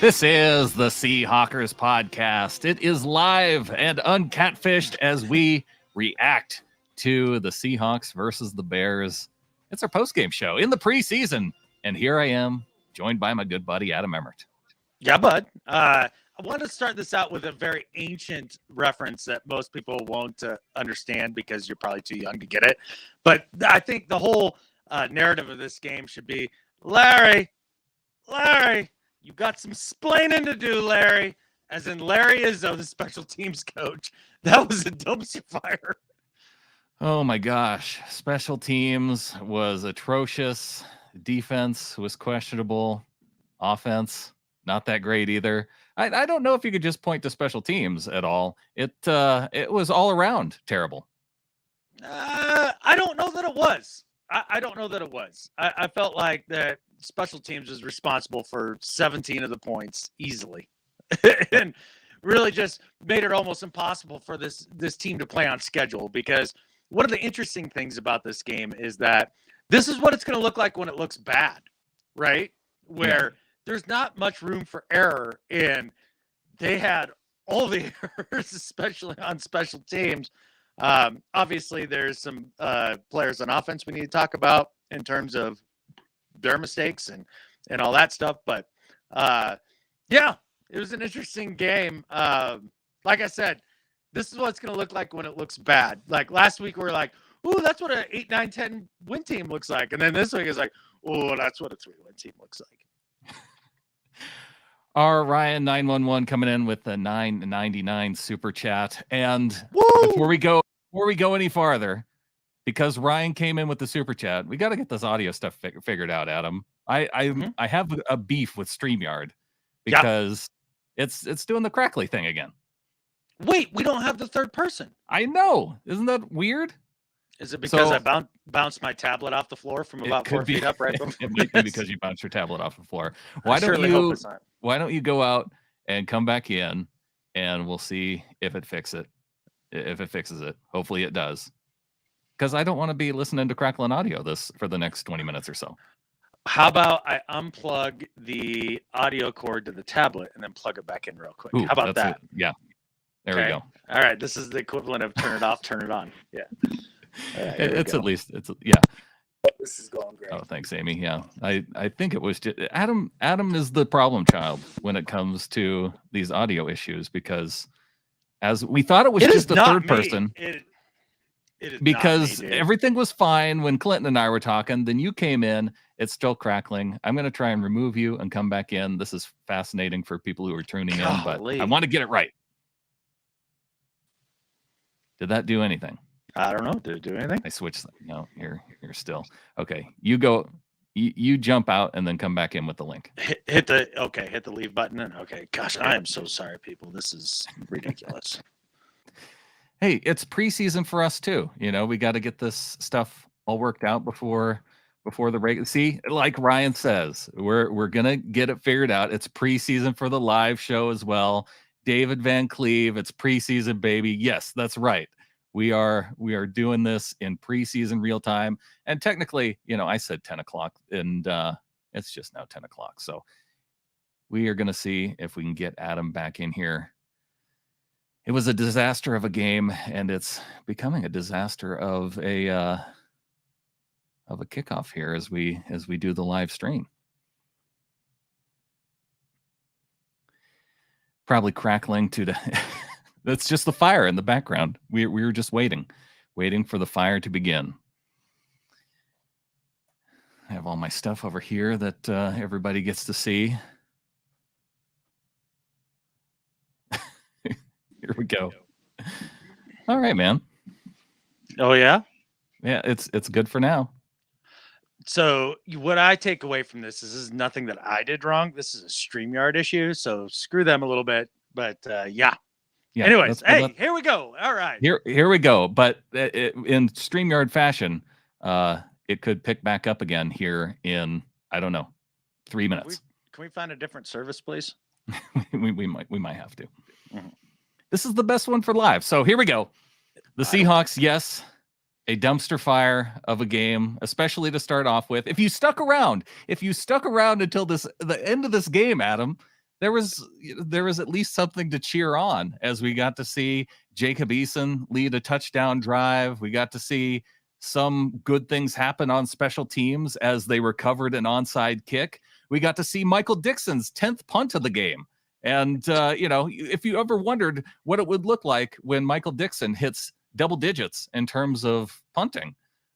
This is the Seahawkers podcast. It is live and uncatfished as we react to the Seahawks versus the Bears. It's our postgame show in the preseason. And here I am, joined by my good buddy, Adam Emmert. Yeah, bud. I want to start this out with a very ancient reference that most people won't understand because you're probably too young to get it. But I think the whole narrative of this game should be, Larry, you got some splaining to do, Larry. As in Larry Izzo, the special teams coach. That was a dumpster fire. Oh my gosh. Special teams was atrocious. Defense was questionable. Offense, not that great either. I don't know if you could just point to special teams at all. It was all around terrible. I don't know that it was. I don't know that it was. I felt like that special teams was responsible for 17 of the points easily. And really just made it almost impossible for this team to play on schedule, because one of the interesting things about this game is that this is what it's going to look like when it looks bad, right? Where there's not much room for error, and they had all the errors, especially on special teams. Obviously, there's some players on offense we need to talk about in terms of their mistakes and all that stuff. But yeah, it was an interesting game. Like I said, this is what it's going to look like when it looks bad. Like last week, we were like, ooh, that's what an 8, 9, 10 win team looks like. And then this week is like, oh, that's what a 3-win team looks like. Our Ryan 911 coming in with the $9.99 super chat. And before we go any farther, because Ryan came in with the super chat, we got to get this audio stuff figured out, Adam. I have a beef with StreamYard because it's doing the crackly thing again. Wait, we don't have the third person. I know. Isn't that weird? Is it because I bounced my tablet off the floor from about 4 feet up right before? It might be because you bounced your tablet off the floor. Why don't you go out and come back in, and we'll see if it fixes it. Hopefully it does. Because I don't want to be listening to crackling audio for the next 20 minutes or so. How about I unplug the audio cord to the tablet and then plug it back in real quick? How about that? Yeah. There we go. All right. This is the equivalent of turn it off, turn it on. Yeah. Right, it's This is going great. Oh, thanks, Amy. Yeah. I think it was just Adam is the problem child when it comes to these audio issues, because as we thought it was just the third person. Because everything was fine when Clinton and I were talking. Then you came in. It's still crackling. I'm going to try and remove you and come back in. This is fascinating for people who are tuning in, but I want to get it right. Did that do anything? I don't know. Did it do anything? I switched. No, you're still. Okay. You go. You jump out and then come back in with the link. Hit the leave button. And okay. Gosh, I am so sorry, people. This is ridiculous. Hey, it's preseason for us too. We got to get this stuff all worked out before the regular. See, like Ryan says, we're gonna get it figured out. It's preseason for the live show as well. David Van Cleve, it's preseason, baby. Yes, that's right. We are doing this in preseason real time. And technically, I said 10 o'clock, and it's just now 10 o'clock. So we are gonna see if we can get Adam back in here. It was a disaster of a game, and it's becoming a disaster of a kickoff here as we do the live stream. Probably crackling to the that's just the fire in the background. We were just waiting for the fire to begin. I have all my stuff over here that everybody gets to see. Here we go. All right, man. Oh yeah? Yeah, it's good for now. So what I take away from this is nothing that I did wrong. This is a StreamYard issue, so screw them a little bit. But yeah. Anyways, here we go. All right. Here we go. But in StreamYard fashion, it could pick back up again here in, I don't know, 3 minutes. Can we find a different service, please? we might have to. Mm-hmm. This is the best one for live. So here we go. The Seahawks, yes, a dumpster fire of a game, especially to start off with. If you stuck around until the end of this game, Adam, there was at least something to cheer on as we got to see Jacob Eason lead a touchdown drive. We got to see some good things happen on special teams as they recovered an onside kick. We got to see Michael Dixon's 10th punt of the game. And, if you ever wondered what it would look like when Michael Dixon hits double digits in terms of punting,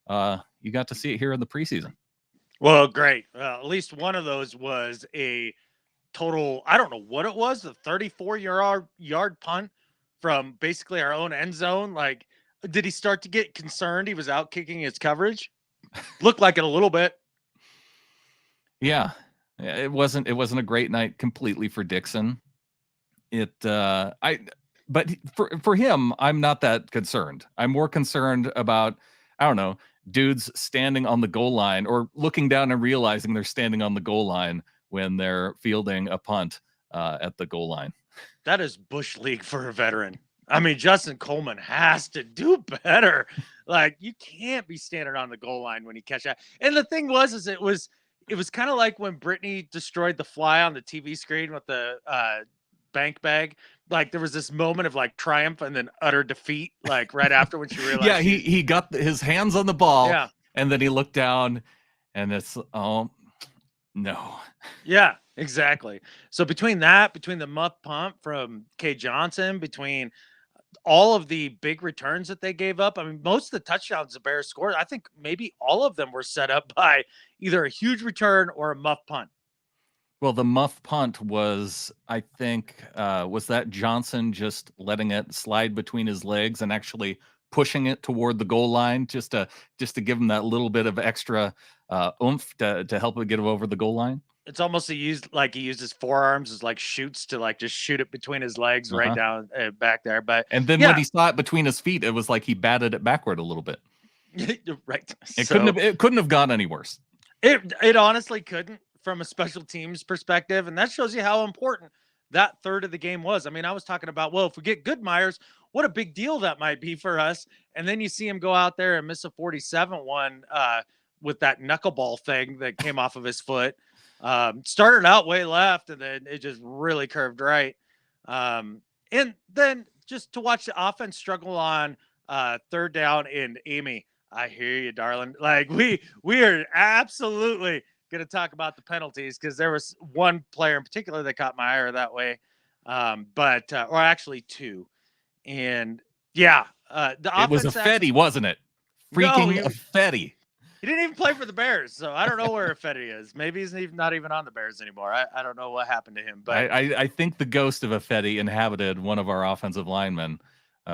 you got to see it here in the preseason. Well, great. At least one of those was a total, I don't know what it was, the 34-yard punt from basically our own end zone. Like, did he start to get concerned he was out kicking his coverage? Looked like it a little bit. Yeah. It wasn't a great night completely for Dixon. But for him, I'm not that concerned. I'm more concerned about, I don't know, dudes standing on the goal line or looking down and realizing they're standing on the goal line when they're fielding a punt at the goal line. That is Bush League for a veteran. I mean, Justin Coleman has to do better. Like, you can't be standing on the goal line when you catch that. And the thing was, it was kind of like when Brittany destroyed the fly on the TV screen with the bank bag. Like, there was this moment of like triumph and then utter defeat, like right after when she realized. Yeah, he got his hands on the ball, and then he looked down, and it's no. Yeah, exactly. So between the muff punt from Kay Johnson, between all of the big returns that they gave up, I mean, most of the touchdowns the Bears scored, I think maybe all of them were set up by either a huge return or a muff punt. Well, the muff punt was, I think, was that Johnson just letting it slide between his legs and actually pushing it toward the goal line just to give him that little bit of extra oomph to help it get over the goal line. It's almost he used his forearms as like shoots to like just shoot it between his legs right down back there. But and then when he saw it between his feet, it was like he batted it backward a little bit. Right. It couldn't have gone any worse. It honestly couldn't from a special teams perspective, and that shows you how important that third of the game was. I mean, I was talking about, well, if we get good Myers, what a big deal that might be for us. And then you see him go out there and miss a 47 one with that knuckleball thing that came off of his foot. Started out way left, and then it just really curved right. And then just to watch the offense struggle on third down. And Amy, I hear you, darling. Like we are absolutely going to talk about the penalties because there was one player in particular that caught my eye that way, or actually two. And yeah, it was a Fetty, wasn't it? Freaking a Fetty. He didn't even play for the Bears, so I don't know where Fetty is. Maybe he's not even on the Bears anymore. I don't know what happened to him. But I think the ghost of a Fetty inhabited one of our offensive linemen.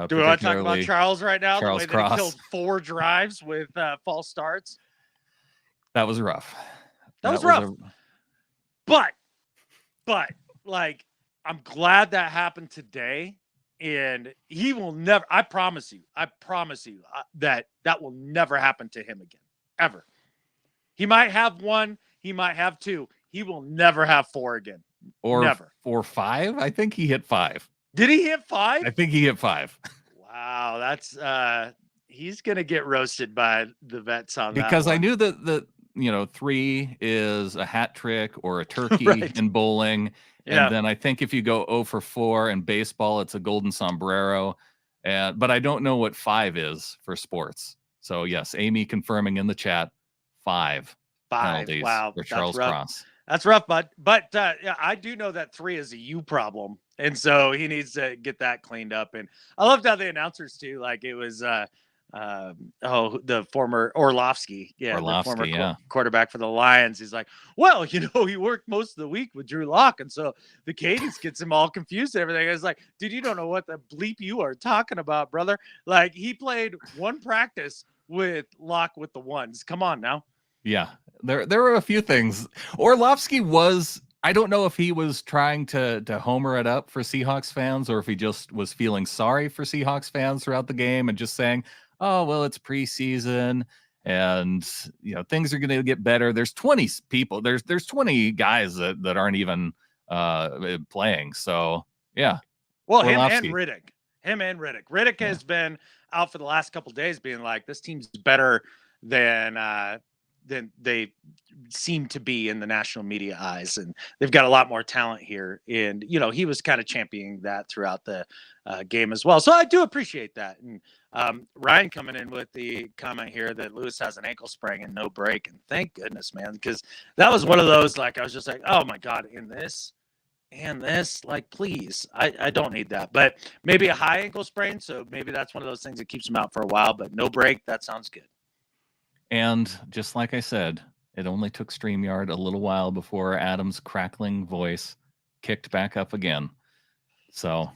Do we want to talk about Charles right now? Charles the way Cross. that he killed 4 drives with false starts. That was rough. That was rough. But like, I'm glad that happened today. And he will never, I promise you that will never happen to him again, ever. He might have 1, he might have 2. He will never have 4 again. Or never. Or 5. I think he hit 5. Did he hit 5? I think he hit 5. Wow, that's he's gonna get roasted by the vets on that. Because I knew that 3 is a hat trick or a turkey in bowling. Yeah. And then I think if you go 0 for 4 in baseball, it's a golden sombrero. But I don't know what 5 is for sports. So yes, Amy confirming in the chat, 5 penalties for Charles Cross. That's rough, bud. But yeah, I do know that 3 is a U problem. And so he needs to get that cleaned up. And I loved how the announcers too, like it was the former Orlovsky, the former quarterback for the Lions. He's like, well, he worked most of the week with Drew Lock, and so the cadence gets him all confused and everything. I was like, dude, you don't know what the bleep you are talking about, brother. Like, he played one practice with Lock with the ones. Come on now. Yeah, there were a few things. Orlovsky was, I don't know if he was trying to homer it up for Seahawks fans or if he just was feeling sorry for Seahawks fans throughout the game and just saying, oh, well, it's preseason and, things are going to get better. There's 20 people. There's 20 guys that aren't even playing. So, yeah. Well, him and Riddick. Riddick has been out for the last couple of days being like, this team's better than they seem to be in the national media eyes, and they've got a lot more talent here. And he was kind of championing that throughout the game as well. So I do appreciate that. And Ryan coming in with the comment here that Lewis has an ankle sprain and no break, and thank goodness, man, because that was one of those, like, I was just like, oh my god, in this and this, like, please, I don't need that. But maybe a high ankle sprain, so maybe that's one of those things that keeps him out for a while. But no break, that sounds good. And just like I said, it only took StreamYard a little while before Adam's crackling voice kicked back up again. So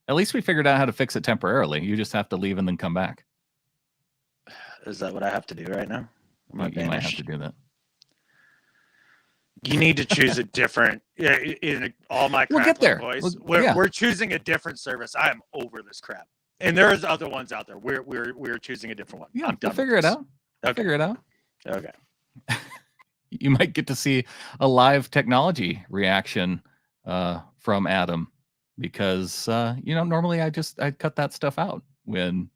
at least we figured out how to fix it temporarily. You just have to leave and then come back. Is that what I have to do right now? You might have to do that. You need to choose a different. In all my we'll get there. Voice, we're choosing a different service. I am over this crap, and there's other ones out there. We're choosing a different one. Yeah, we'll figure it out. Okay. Figure it out. Okay. You might get to see a live technology reaction from Adam, because normally I cut that stuff out when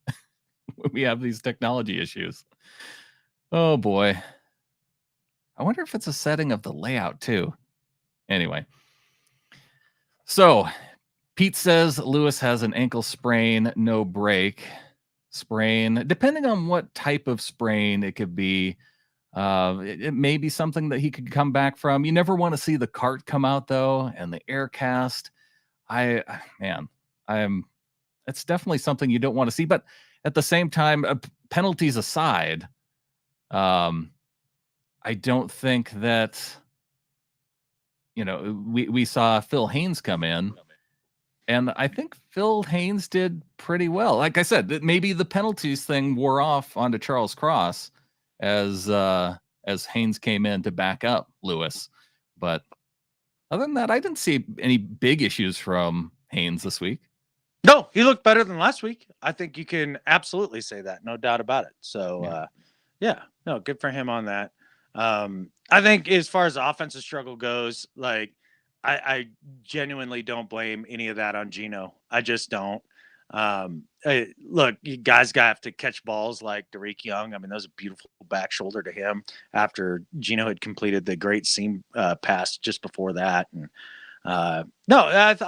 we have these technology issues. Oh boy. I wonder if it's a setting of the layout too. Anyway. So Pete says Lewis has an ankle sprain, no break. Sprain, depending on what type of sprain it could be. It may be something that he could come back from. You never want to see the cart come out though, and the air cast. It's definitely something you don't want to see. But at the same time, penalties aside, I don't think that, we saw Phil Haynes come in, and I think Phil Haynes did pretty well. Like I said, maybe the penalties thing wore off onto Charles Cross as Haynes came in to back up Lewis. But other than that, I didn't see any big issues from Haynes this week. No, he looked better than last week. I think you can absolutely say that. No doubt about it. So, good for him on that. I think as far as the offensive struggle goes, like, I genuinely don't blame any of that on Geno. I just don't. Look, you guys have to catch balls like Derek Young. I mean, that was a beautiful back shoulder to him after Geno had completed the great seam pass just before that. And I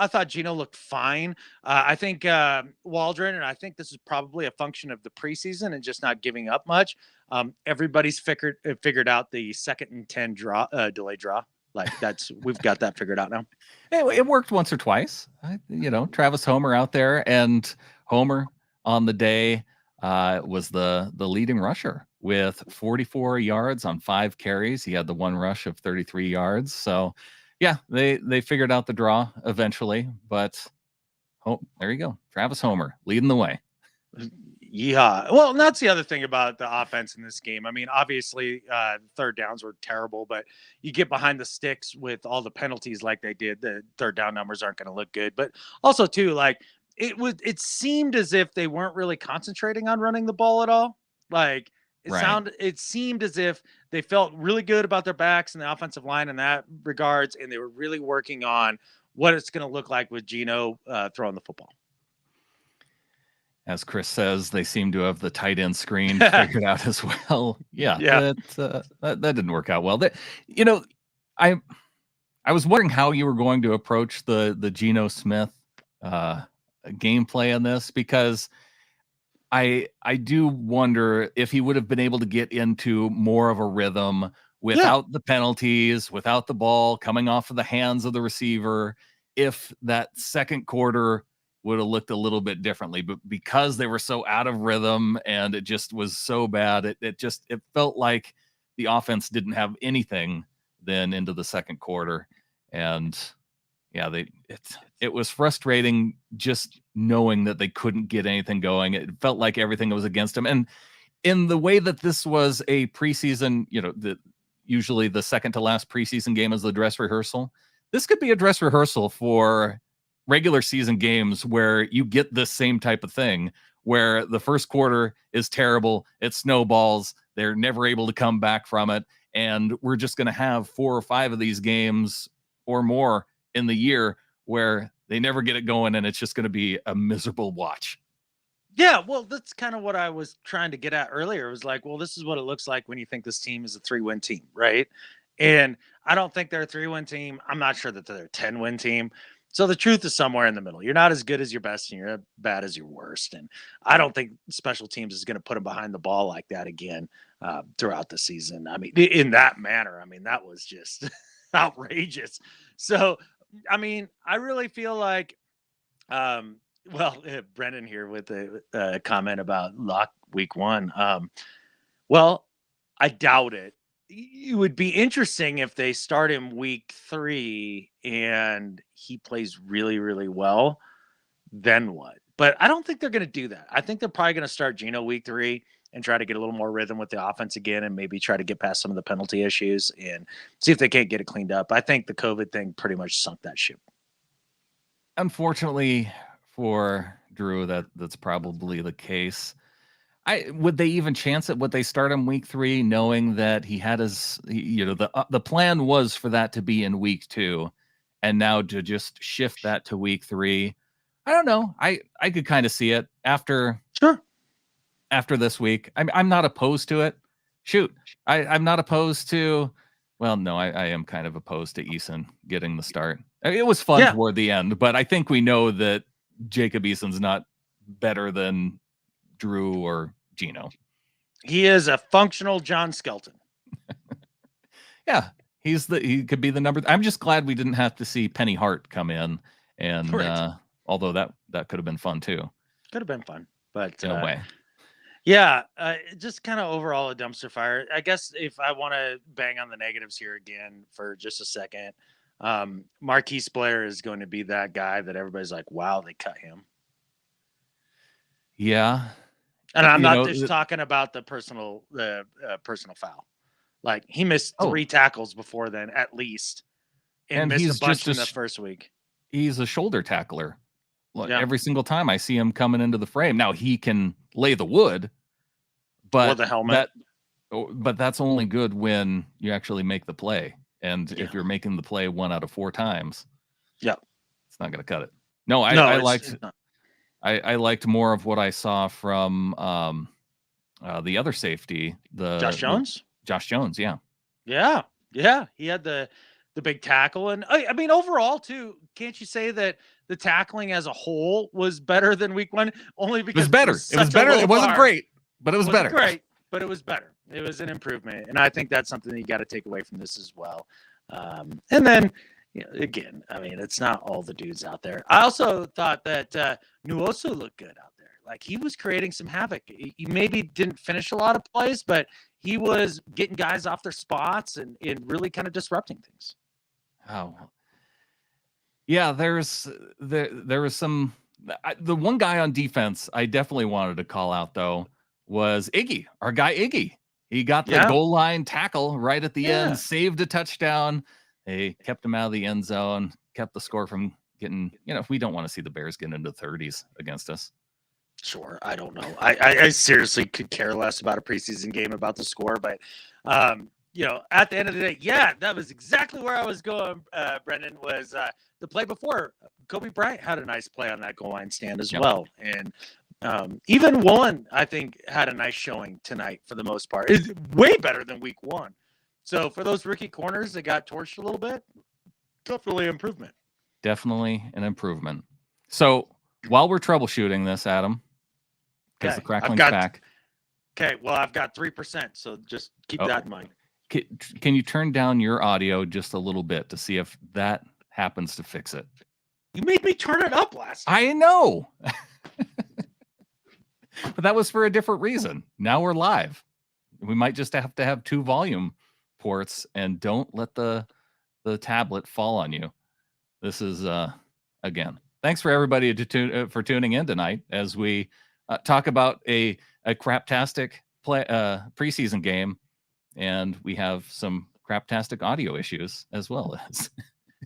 thought Geno looked fine. I think Waldron, and I think this is probably a function of the preseason and just not giving up much. Everybody's figured out the 2nd and 10 delay draw. Like, we've got that figured out now. It worked once or twice. Travis Homer out there, and Homer on the day was the leading rusher with 44 yards on 5 carries. He had the one rush of 33 yards. So, yeah, they figured out the draw eventually. But there you go, Travis Homer leading the way. Yeah. Well, and that's the other thing about the offense in this game. I mean, obviously, third downs were terrible, but you get behind the sticks with all the penalties like they did, the third down numbers aren't going to look good. But also, too, like, it seemed as if they weren't really concentrating on running the ball at all. Like, it seemed as if they felt really good about their backs and the offensive line in that regards, and they were really working on what it's going to look like with Geno throwing the football. As Chris says, they seem to have the tight end screen figured out as well. Yeah. That didn't work out well. I was wondering how you were going to approach the Geno Smith gameplay on this, because I do wonder if he would have been able to get into more of a rhythm without the penalties, without the ball coming off of the hands of the receiver, if that second quarter would have looked a little bit differently. But because they were so out of rhythm and it just was so bad, it felt like the offense didn't have anything then into the second quarter. And it was frustrating just knowing that they couldn't get anything going. It felt like everything was against them. And in the way that this was a preseason, usually the second to last preseason game is the dress rehearsal. This could be a dress rehearsal for regular season games where you get this same type of thing, where the first quarter is terrible, it snowballs, they're never able to come back from it, and we're just going to have 4 or 5 of these games or more in the year where they never get it going, and it's just going to be a miserable watch. Yeah, well, that's kind of what I was trying to get at earlier. It was like, well, this is what it looks like when you think this team is a 3-win team, right? And I don't think they're a 3-win team. I'm not sure that they're a 10-win team. So the truth is somewhere in the middle. You're not as good as your best, and you're as bad as your worst. And I don't think special teams is going to put them behind the ball like that again throughout the season. I mean, in that manner. I mean, that was just outrageous. So, I mean, I really feel like well, Brendan here with a comment about lock week 1. Well, I doubt it. It would be interesting if they start him week 3 and he plays really, really well. Then what? But I don't think they're going to do that. I think they're probably going to start Geno week 3 and try to get a little more rhythm with the offense again, and maybe try to get past some of the penalty issues and see if they can't get it cleaned up. I think the COVID thing pretty much sunk that ship. Unfortunately for Drew, that's probably the case. Would they even chance it? Would they start him week 3, knowing that he had the plan was for that to be in week 2, and now to just shift that to week 3? I don't know. I could kind of see it after this week. I'm not opposed to it. Shoot, I'm not opposed to. Well, no, I am kind of opposed to Eason getting the start. It was fun toward the end, but I think we know that Jacob Eason's not better than Drew or Geno. He is a functional John Skelton. Yeah, he could be the number. I'm just glad we didn't have to see Penny Hart come in, and although that could have been fun too. Could have been fun, but in a way. Yeah, just kind of overall a dumpster fire. I guess if I want to bang on the negatives here again for just a second, Marquise Blair is going to be that guy that everybody's like, wow, they cut him. Yeah. And I'm not just talking about the personal foul. Like, he missed 3 tackles before then, at least, and missed a bunch in the first week. He's a shoulder tackler. Look, every single time I see him coming into the frame. Now he can lay the wood, but or the helmet. But that's only good when you actually make the play. And if you're making the play 1 out of 4 times, it's not going to cut it. No, I liked more of what I saw from the other safety, Josh Jones. Josh Jones, yeah. He had the big tackle, and I mean overall too. Can't you say that the tackling as a whole was better than week 1? Only because it was better. It was better. It wasn't great, but it was better. Great, but it was better. It was an improvement, and I think that's something that you got to take away from this as well. And then, again, I mean, it's not all the dudes out there. I also thought that Nuoso looked good out there. Like, he was creating some havoc. He maybe didn't finish a lot of plays, but he was getting guys off their spots and really kind of disrupting things. Oh, yeah. There was some. The one guy on defense I definitely wanted to call out though was Iggy, our guy Iggy. He got the goal line tackle right at the end, saved a touchdown. They kept him out of the end zone, kept the score from getting. We don't want to see the Bears get into the 30s against us. Sure, I don't know. I seriously could care less about a preseason game about the score, but at the end of the day, that was exactly where I was going. Brendan, was the play before. Kobe Bryant had a nice play on that goal line stand as well, and even Woolen, I think, had a nice showing tonight for the most part. It's way better than week 1. So for those rookie corners that got torched a little bit, definitely improvement. Definitely an improvement. So while we're troubleshooting this, Adam, because the crackling's back. Okay, well, I've got 3%, so just keep that in mind. Can you turn down your audio just a little bit to see if that happens to fix it? You made me turn it up last time. I know. But that was for a different reason. Now we're live. We might just have to have 2 volume ports, and don't let the tablet fall on you. This is again. Thanks for everybody for tuning in tonight as we talk about a craptastic preseason game, and we have some craptastic audio issues as well as.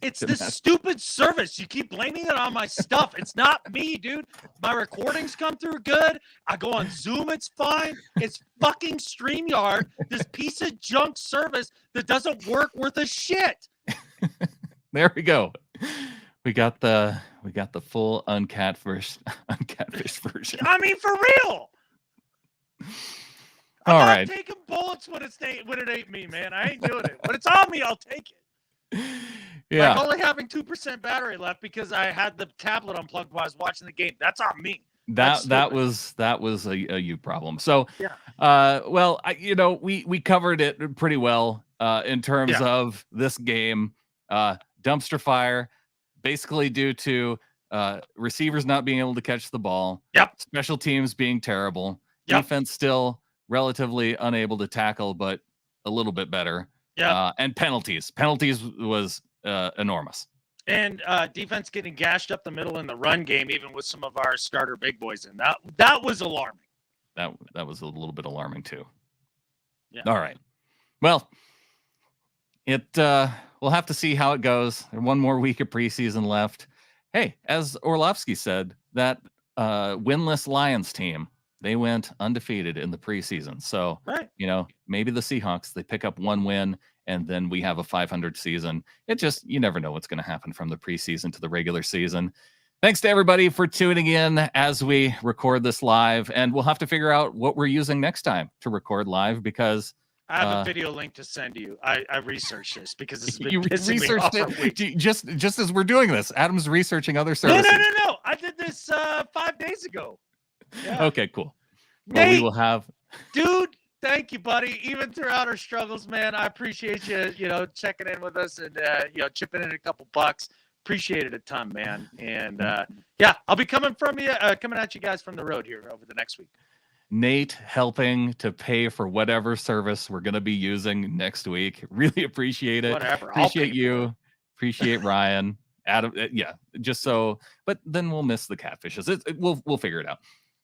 It's this stupid service. You keep blaming it on my stuff. It's not me, dude. My recordings come through good. I go on Zoom. It's fine. It's fucking StreamYard, this piece of junk service that doesn't work worth a shit. There we go. We got the full uncatfished version. I mean, for real. I'm All not right. taking bullets when it ain't me, man. I ain't doing it. When it's on me, I'll take it. Yeah. Like only having 2% battery left because I had the tablet unplugged while I was watching the game. That's on me. That was a you problem. So, Yeah. well, we covered it pretty well in terms of this game. Dumpster fire, basically due to receivers not being able to catch the ball. Yep. Special teams being terrible. Yep. Defense still relatively unable to tackle, but a little bit better. Yeah. And penalties. Penalties was enormous. And defense getting gashed up the middle in the run game, even with some of our starter big boys in. That was alarming. That was a little bit alarming too. Yeah. All right. Well, we'll have to see how it goes. There's one more week of preseason left. Hey, as Orlovsky said, that winless Lions team, they went undefeated in the preseason. So, maybe the Seahawks, they pick up one win and then we have a 500 season. You never know what's going to happen from the preseason to the regular season. Thanks to everybody for tuning in as we record this live. And we'll have to figure out what we're using next time to record live because I have a video link to send to you. I researched this because it's been you pissing researched me off it just as we're doing this. Adam's researching other services. No. I did this 5 days ago. Yeah. Okay, cool. Nate, well, we will have. Dude, thank you, buddy. Even throughout our struggles, man, I appreciate you, checking in with us and, chipping in a couple bucks. Appreciate it a ton, man. And I'll be coming at you guys from the road here over the next week. Nate helping to pay for whatever service we're going to be using next week. Really appreciate it. Whatever. Appreciate you. Appreciate Ryan. Adam. Just so, but then we'll miss the catfishes. We'll figure it out.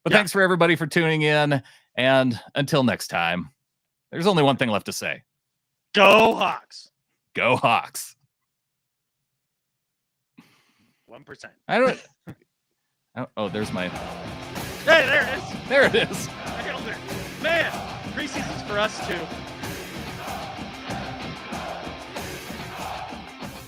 But thanks for everybody for tuning in. And until next time, there's only one thing left to say. Go Hawks. Go Hawks. 1%. I don't. Oh, there's my. Hey, there it is. There it is. I held it. Man, preseason's for us too.